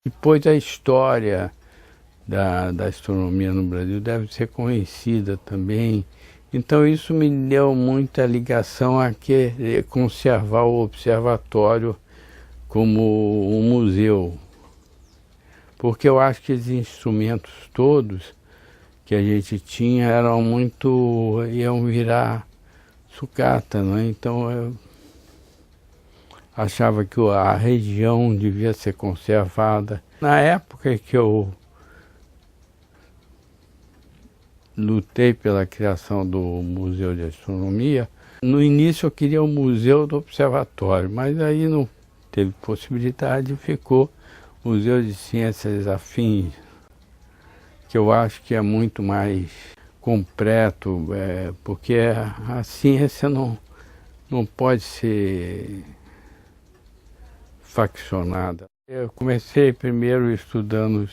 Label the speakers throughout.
Speaker 1: Depois a história da astronomia no Brasil deve ser conhecida também. Então isso me deu muita ligação a querer conservar o observatório como um museu. Porque eu acho que os instrumentos todos que a gente tinha iam virar sucata, né? Então eu achava que a região devia ser conservada. Na época que eu lutei pela criação do Museu de Astronomia, no início eu queria o Museu do Observatório, mas aí não teve possibilidade, ficou o Museu de Ciências Afins, que eu acho que é muito mais completo, porque a ciência não pode ser faccionada. Eu comecei primeiro estudando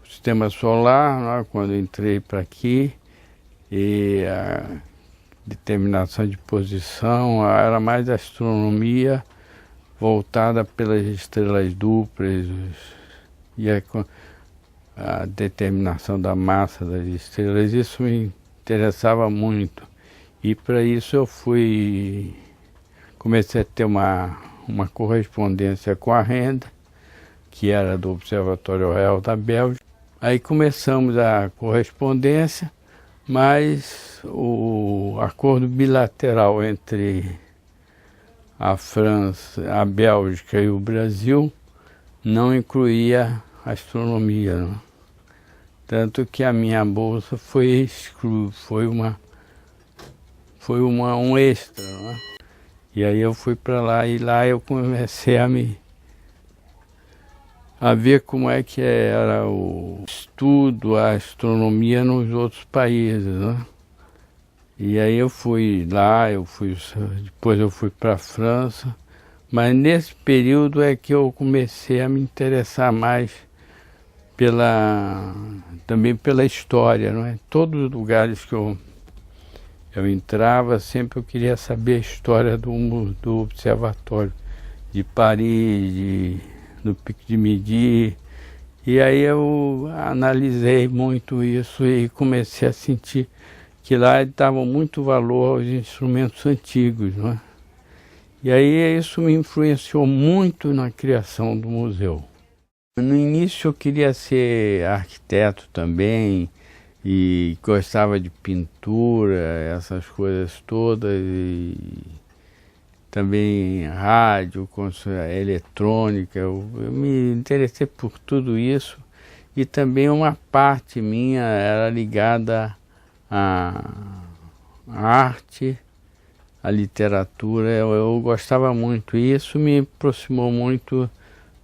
Speaker 1: o sistema solar, né, quando entrei para aqui, e a determinação de posição era mais astronomia voltada pelas estrelas duplas e a determinação da massa das estrelas. Isso me interessava muito, e para isso eu comecei a ter uma correspondência com a Renda, que era do Observatório Royal da Bélgica. Aí começamos a correspondência, mas o acordo bilateral entre a França, a Bélgica e o Brasil não incluía astronomia, né? Tanto que a minha bolsa foi um extra, né? E aí eu fui para lá, e lá eu comecei a ver como é que era o estudo, a astronomia nos outros países, né? E aí eu fui lá, depois eu fui para a França, mas nesse período é que eu comecei a me interessar mais também pela história, não é? Todos os lugares que eu entrava, sempre eu queria saber a história do observatório, de Paris, do Pico de Midi. E aí eu analisei muito isso e comecei a sentir que lá davam muito valor aos instrumentos antigos, não é? E aí isso me influenciou muito na criação do museu. No início eu queria ser arquiteto também, e gostava de pintura, essas coisas todas, e também rádio, eletrônica. Eu me interessei por tudo isso, e também uma parte minha era ligada à arte, à literatura. Eu gostava muito, e isso me aproximou muito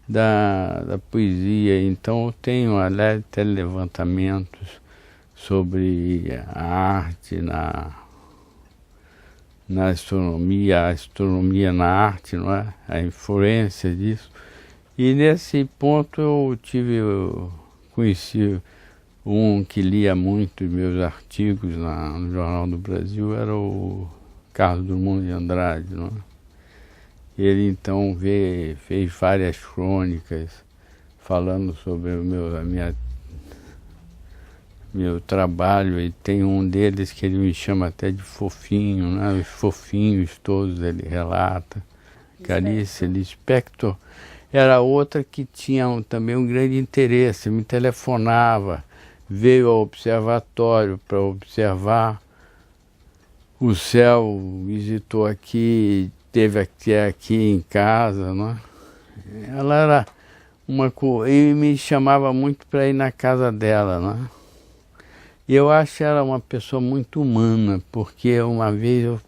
Speaker 1: da poesia. Então eu tenho até levantamentos sobre a arte na astronomia, a astronomia na arte, não é? A influência disso. E nesse ponto eu conheci um que lia muito meus artigos no Jornal do Brasil, era o Carlos Drummond de Andrade, não é? Ele então fez várias crônicas falando sobre meu trabalho, e tem um deles que ele me chama até de fofinho, né? Os fofinhos todos ele relata. Clarice Lispector era outra que tinha também um grande interesse, me telefonava, veio ao observatório para observar o céu, visitou aqui, esteve aqui em casa, né? Ela era e me chamava muito para ir na casa dela, né? E eu acho ela uma pessoa muito humana, porque uma vez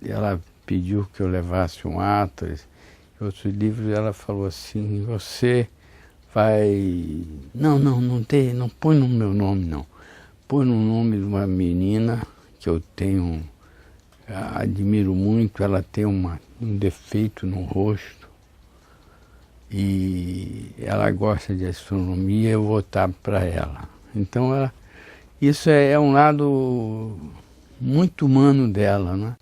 Speaker 1: ela pediu que eu levasse um atlas, outros livros, ela falou assim: você vai... Não põe no meu nome, não. Põe no nome de uma menina que eu admiro muito. Ela tem um defeito no rosto e ela gosta de astronomia, eu vou dar para ela. Então isso é um lado muito humano dela, né?